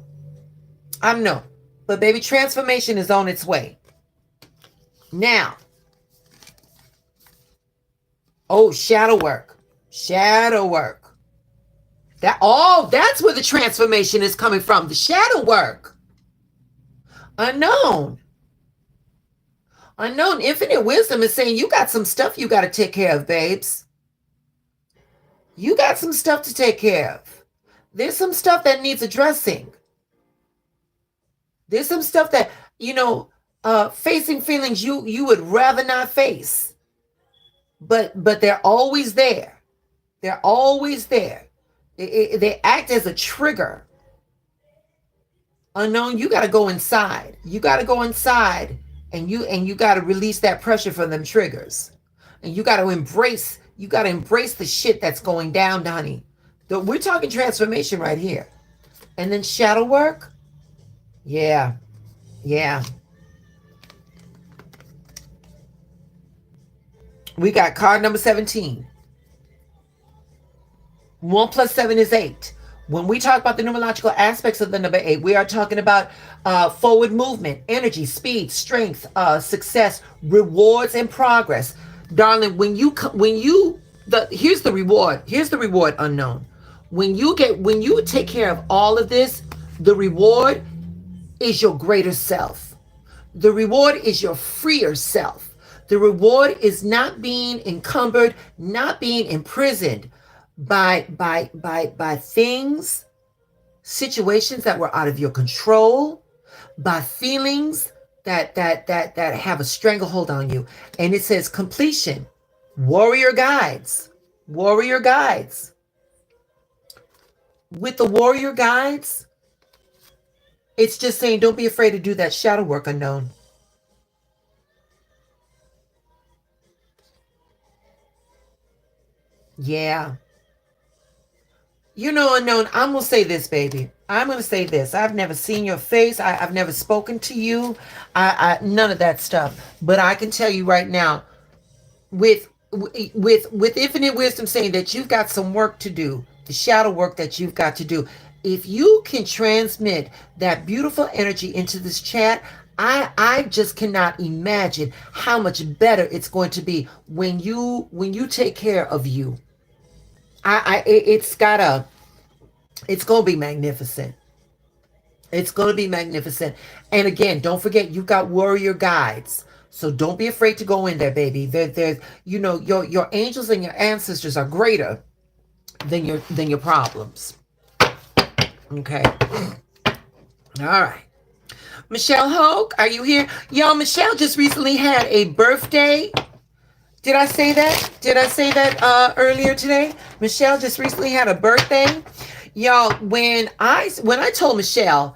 But baby, transformation is on its way. Now. Shadow work. That's where the transformation is coming from. The shadow work. Unknown. Unknown infinite wisdom is saying you got some stuff you got to take care of, babes. You got some stuff to take care of. There's some stuff that needs addressing. There's some stuff that, facing feelings you would rather not face. But they're always there. They're always there. They act as a trigger. Unknown, you got to go inside. You got to go inside and you got to release that pressure from them triggers. And you got to embrace the shit that's going down, honey. We're talking transformation right here. And then shadow work? Yeah. Yeah. We got card number 17. 1 plus 7 is 8. When we talk about the numerological aspects of the number 8, we are talking about forward movement, energy, speed, strength, success, rewards, and progress. Darling, here's the reward. Here's the reward, unknown. When you take care of all of this, the reward is your greater self. The reward is your freer self. The reward is not being encumbered, not being imprisoned by things, situations that were out of your control, by feelings that have a stranglehold on you. And it says completion, warrior guides. With the warrior guides, it's just saying don't be afraid to do that shadow work, unknown. Yeah. Unknown, I'm going to say this, baby. I'm going to say this. I've never seen your face. I've never spoken to you. None of that stuff. But I can tell you right now, with infinite wisdom saying that you've got some work to do, the shadow work that you've got to do. If you can transmit that beautiful energy into this chat, I just cannot imagine how much better it's going to be when you take care of you. It's going to be magnificent. It's going to be magnificent. And again, don't forget, you've got warrior guides. So don't be afraid to go in there, baby. There's your angels and your ancestors are greater than your problems. Okay. All right. Michelle Hoke, are you here? Y'all, Michelle just recently had a birthday. Did I say that earlier today? Michelle just recently had a birthday. Y'all, when I told Michelle,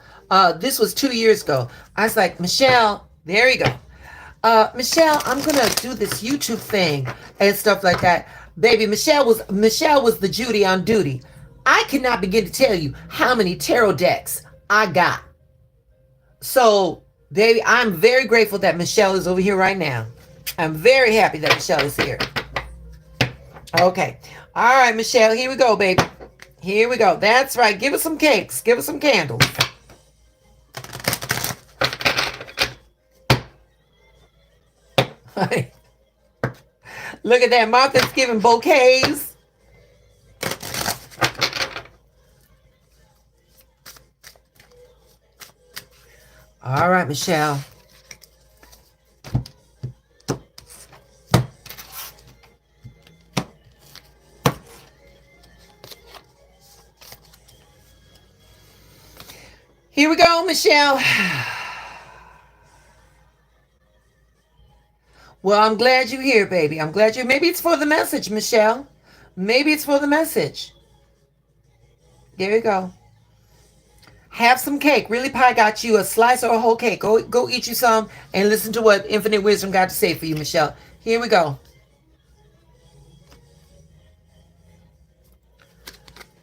this was 2 years ago, I was like, Michelle, there you go. Michelle, I'm gonna do this YouTube thing and stuff like that. Baby, Michelle was the Judy on duty. I cannot begin to tell you how many tarot decks I got. So, baby, I'm very grateful that Michelle is over here right now. I'm very happy that Michelle is here. Okay. All right, Michelle, here we go, baby. Here we go. That's right. Give us some cakes. Give us some candles. Look at that. Martha's giving bouquets. All right, Michelle. Here we go, Michelle. Well, I'm glad you're here, baby. I'm glad maybe it's for the message, Michelle. Maybe it's for the message. There you go. Have some cake. Really Pie got you a slice or a whole cake. Go eat you some and listen to what Infinite Wisdom got to say for you, Michelle. Here we go.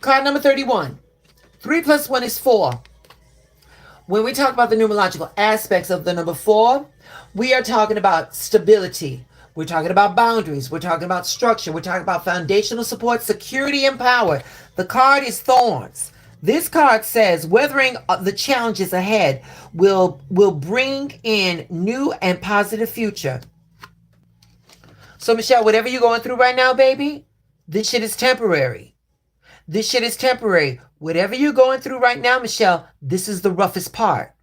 Card number 31. 3 plus 1 is 4. When we talk about the numerological aspects of the number 4, we are talking about stability. We're talking about boundaries. We're talking about structure. We're talking about foundational support, security, and power. The card is Thorns. This card says weathering the challenges ahead will bring in new and positive future. So, Michelle, whatever you're going through right now, baby, this shit is temporary. This shit is temporary. Whatever you're going through right now, Michelle, this is the roughest part.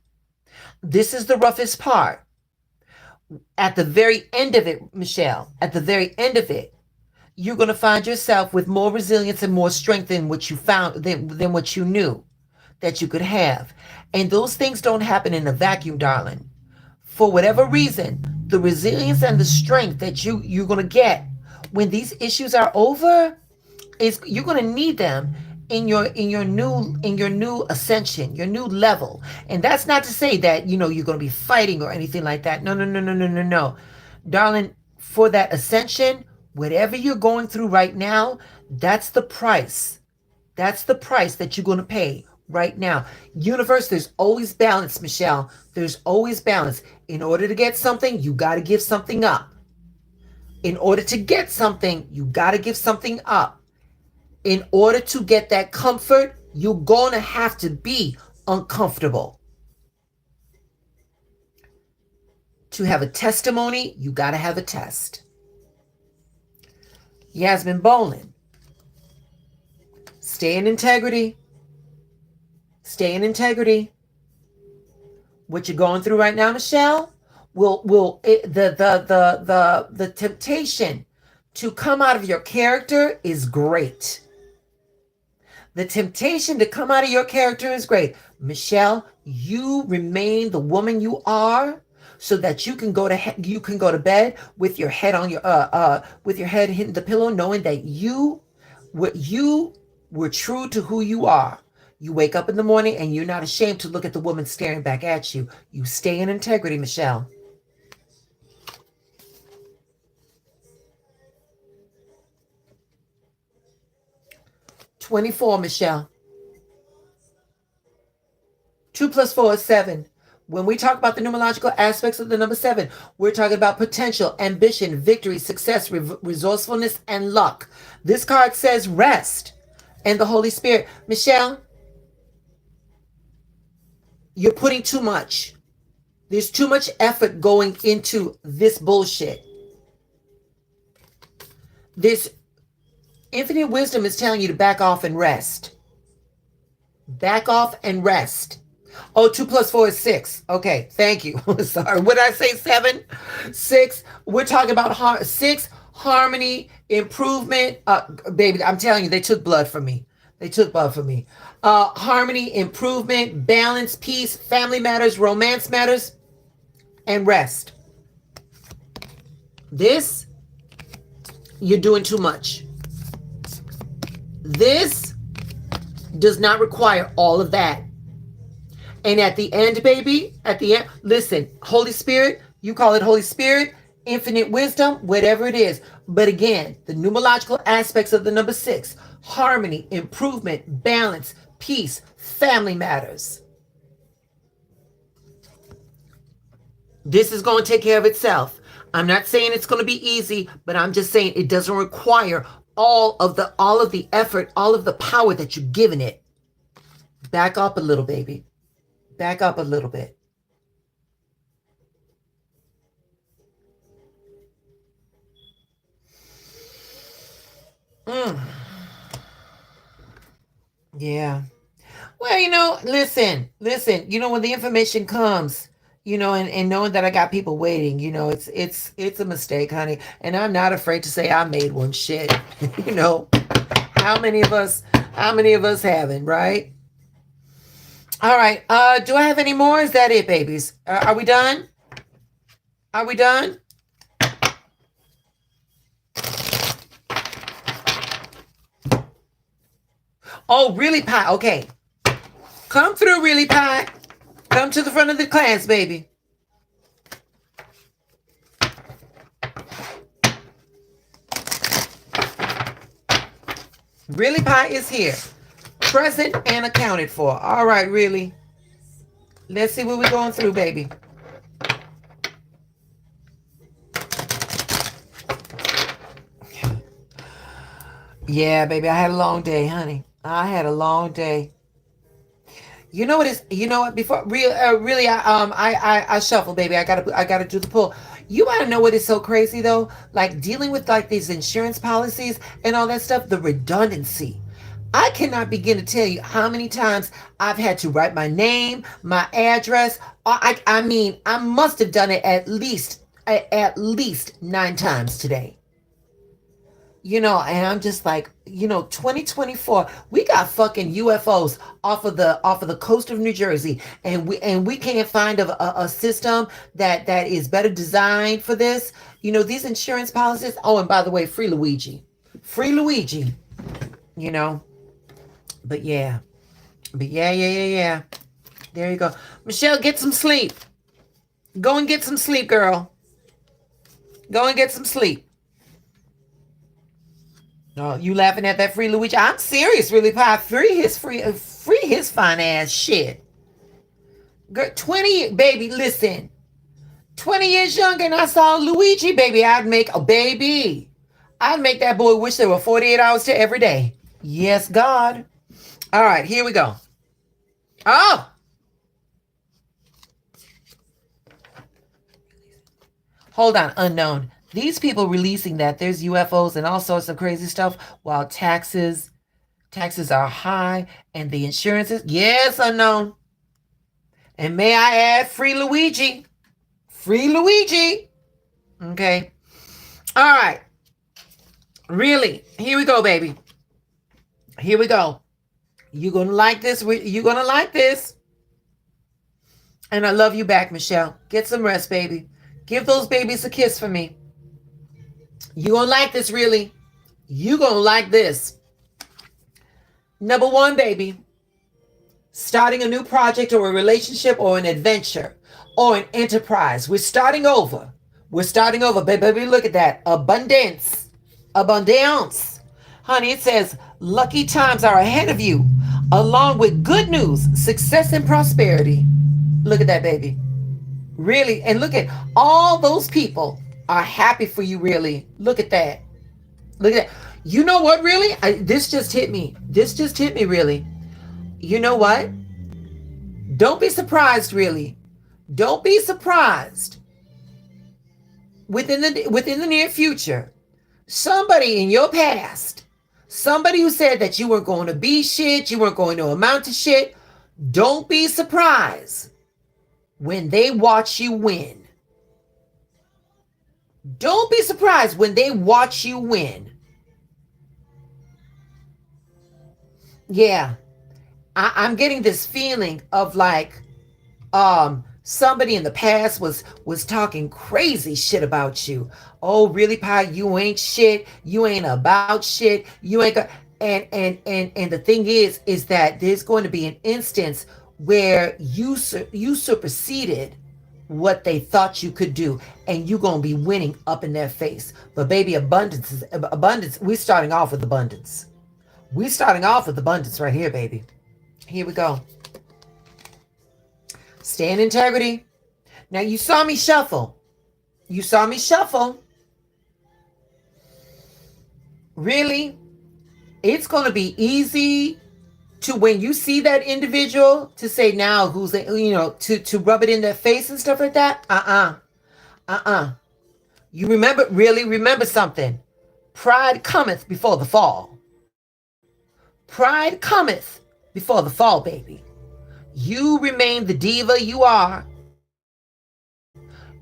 This is the roughest part. At the very end of it, Michelle, at the very end of it, you're going to find yourself with more resilience and more strength than what you found, than what you knew that you could have. And those things don't happen in a vacuum, darling. For whatever reason, the resilience and the strength that you're going to get when these issues are over is you're going to need them in your new ascension, your new level. And that's not to say that, you're going to be fighting or anything like that. No, no, no, no, no, no, no. Darling, for that ascension, whatever you're going through right now, that's the price. That's the price that you're going to pay right now. Universe, there's always balance, Michelle. There's always balance. In order to get something, you got to give something up. In order to get something, you got to give something up. In order to get that comfort, you're going to have to be uncomfortable. To have a testimony, you got to have a test. Yasmin Bolin, stay in integrity. Stay in integrity. What you're going through right now, Michelle, the temptation to come out of your character is great. The temptation to come out of your character is great. Michelle, you remain the woman you are so that you can go to bed with your head on with your head hitting the pillow, knowing that you were true to who you are. You wake up in the morning and you're not ashamed to look at the woman staring back at you. You stay in integrity, Michelle. "24, Michelle. 2 plus 4 is 7. When we talk about the numerological aspects of the number 7, we're talking about potential, ambition, victory, success, resourcefulness, and luck. This card says rest and the Holy Spirit. Michelle, you're putting too much. There's too much effort going into this bullshit. This infinite wisdom is telling you to back off and rest. Back off and rest. Oh, 2 plus 4 is 6. Okay, thank you. Sorry, what did I say? 7? 6. We're talking about 6, harmony, improvement. Baby, I'm telling you, they took blood from me. They took blood from me. Harmony, improvement, balance, peace, family matters, romance matters, and rest. This, you're doing too much. This does not require all of that. And at the end, baby, at the end, listen, Holy Spirit, you call it Holy Spirit, infinite wisdom, whatever it is. But again, the numerological aspects of the number 6, harmony, improvement, balance, peace, family matters. This is going to take care of itself. I'm not saying it's going to be easy, but I'm just saying it doesn't require all of the effort, all of the power that you're giving it. Back up a little, baby. Back up a little bit. Yeah. Well, listen, when the information comes, and knowing that I got people waiting, it's a mistake, honey. And I'm not afraid to say I made one. Shit. How many of us haven't, right? All right. Do I have any more? Is that it, babies? Are we done? Are we done? Oh, really, Pie? Okay. Come through, really, Pie. Come to the front of the class, baby. Really Pie is here. Present and accounted for. All right, really. Let's see what we're going through, baby. Yeah, baby, I had a long day, honey. I had a long day. You know what is? You know what? Before really, I shuffle, baby. I gotta do the pull. You want to know what is so crazy though? Like dealing with like these insurance policies and all that stuff. The redundancy. I cannot begin to tell you how many times I've had to write my name, my address. I mean, I must have done it at least at least 9 times today. And I'm just like, 2024, we got fucking UFOs off of the coast of New Jersey, and we can't find a system that is better designed for this. These insurance policies. Oh, and by the way, free Luigi. You know, but yeah, yeah. There you go, Michelle. Get some sleep. Go and get some sleep, girl. Go and get some sleep. No, you laughing at that free Luigi? I'm serious, really, Pie. Free his fine ass shit. Girl, 20, baby. Listen, 20 years younger, and I saw Luigi, baby. I'd make that boy wish there were 48 hours to every day. Yes, God. All right, here we go. Oh, hold on, unknown. These people releasing that there's UFOs and all sorts of crazy stuff while taxes are high and the insurances. Yes, unknown. And may I add, free Luigi. Free Luigi. Okay. All right. Really. Here we go, baby. Here we go. You're going to like this. You're going to like this. And I love you back, Michelle. Get some rest, baby. Give those babies a kiss for me. You gonna like this, really. You gonna like this. Number one, baby. Starting a new project or a relationship or an adventure or an enterprise. We're starting over. Baby, look at that. Abundance. Honey, it says, lucky times are ahead of you, along with good news, success, and prosperity. Look at that, baby. Really. And look at all those people are happy for you, really. Look at that. You know what, really? This just hit me, really. You know what? Don't be surprised, really. Don't be surprised. Within the near future, somebody in your past, somebody who said that you weren't going to be shit, you weren't going to amount to shit, don't be surprised when they watch you win. Don't be surprised when they watch you win. Yeah. I'm getting this feeling of like somebody in the past was talking crazy shit about you. Oh, really, Pie? You ain't shit. You ain't about shit. You ain't and the thing is that there's going to be an instance where you superseded what they thought you could do, and you're going to be winning up in their face. But baby, abundance. We're starting off with abundance. Right here, baby. Here we go. Stay in integrity. Now, you saw me shuffle. Really, it's going to be easy to, when you see that individual, to say now who's, to rub it in their face and stuff like that. You remember something. Pride cometh before the fall. Baby. You remain the diva you are.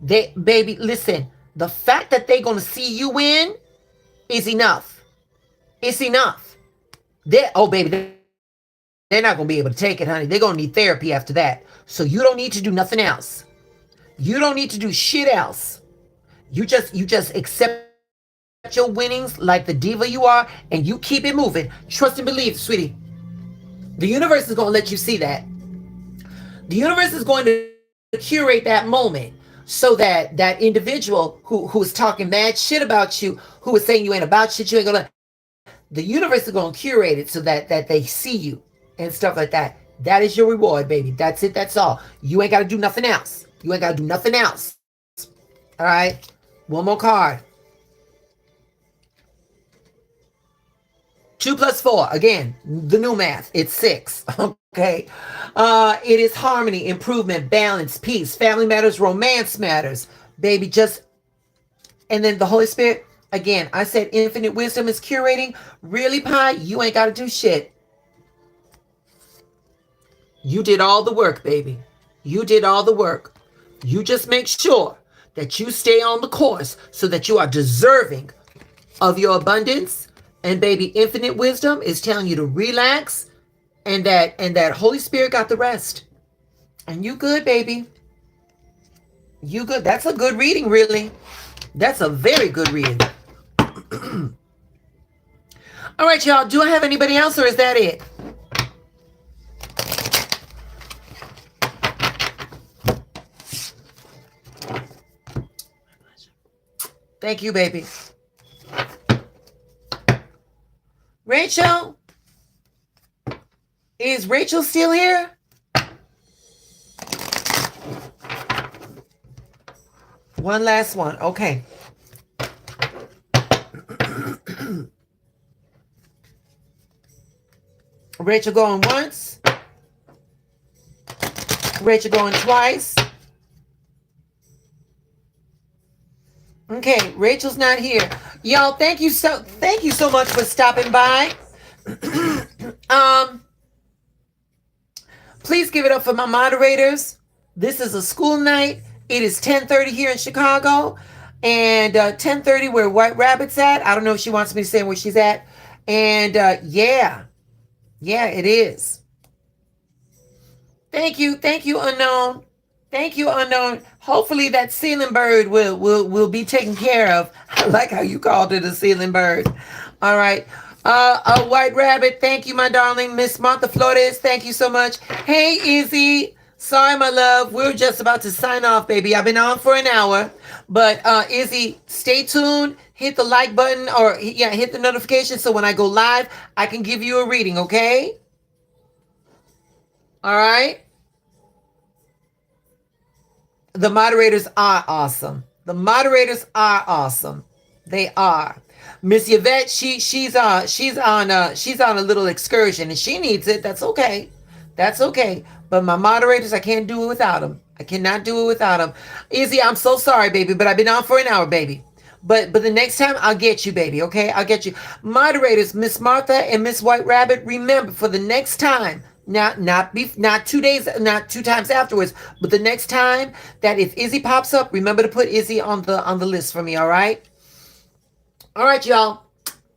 Baby, listen, the fact that they're going to see you win is enough. It's enough. Baby, they're not going to be able to take it, honey. They're going to need therapy after that. So you don't need to do nothing else. You don't need to do shit else. You just accept your winnings like the diva you are, and you keep it moving. Trust and believe, sweetie. The universe is going to let you see that. The universe is going to curate that moment so that that individual who's talking mad shit about you, who is saying you ain't about shit, you ain't gonna. The universe is going to curate it so that they see you and stuff like that. That is your reward, baby. That's it. That's all. You ain't got to do nothing else. All right. One more card. 2 + 4. Again, the new math. It's 6. Okay. It is harmony, improvement, balance, peace, family matters, romance matters. Baby, and then the Holy Spirit. Again, I said infinite wisdom is curating. Really, Pie? You ain't got to do shit. You did all the work, baby. You did all the work. You just make sure that you stay on the course so that you are deserving of your abundance. And baby, infinite wisdom is telling you to relax, and that Holy Spirit got the rest. And you good, baby. You good. That's a good reading, really. That's a very good reading. All right, y'all. Do I have anybody else, or is that it? Thank you, baby. Rachel? Is Rachel still here? One last one. Okay. Rachel going once. Rachel going twice. Okay, Rachel's not here. Y'all, thank you so much for stopping by. Please give it up for my moderators. This is a school night. It is 10:30 here in Chicago, and 10:30 where White Rabbit's at. I don't know if she wants me to say where she's at. And yeah, it is. Thank you, Unknown. Thank you, Unknown. Hopefully that ceiling bird will be taken care of. I like how you called it a ceiling bird. All right. White Rabbit, thank you, my darling. Miss Martha Flores, thank you so much. Hey, Izzy. Sorry, my love. We're just about to sign off, baby. I've been on for an hour. But Izzy, stay tuned. Hit the like button, or hit the notification so when I go live, I can give you a reading, okay? All right? The moderators are awesome. The moderators are awesome. They are. Miss Yvette, she's on a little excursion and she needs it. That's okay. That's okay. But my moderators, I can't do it without them. I cannot do it without them. Izzy, I'm so sorry, baby, but I've been on for an hour, baby. But the next time I'll get you, baby, okay? I'll get you. Moderators, Miss Martha and Miss White Rabbit, remember for the next time, not 2 days, not 2 times afterwards, but the next time that if Izzy pops up, remember to put Izzy on the list for me, all right? All right, y'all.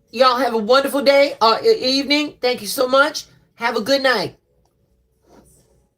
Y'all have a wonderful day or evening. Thank you so much. Have a good night.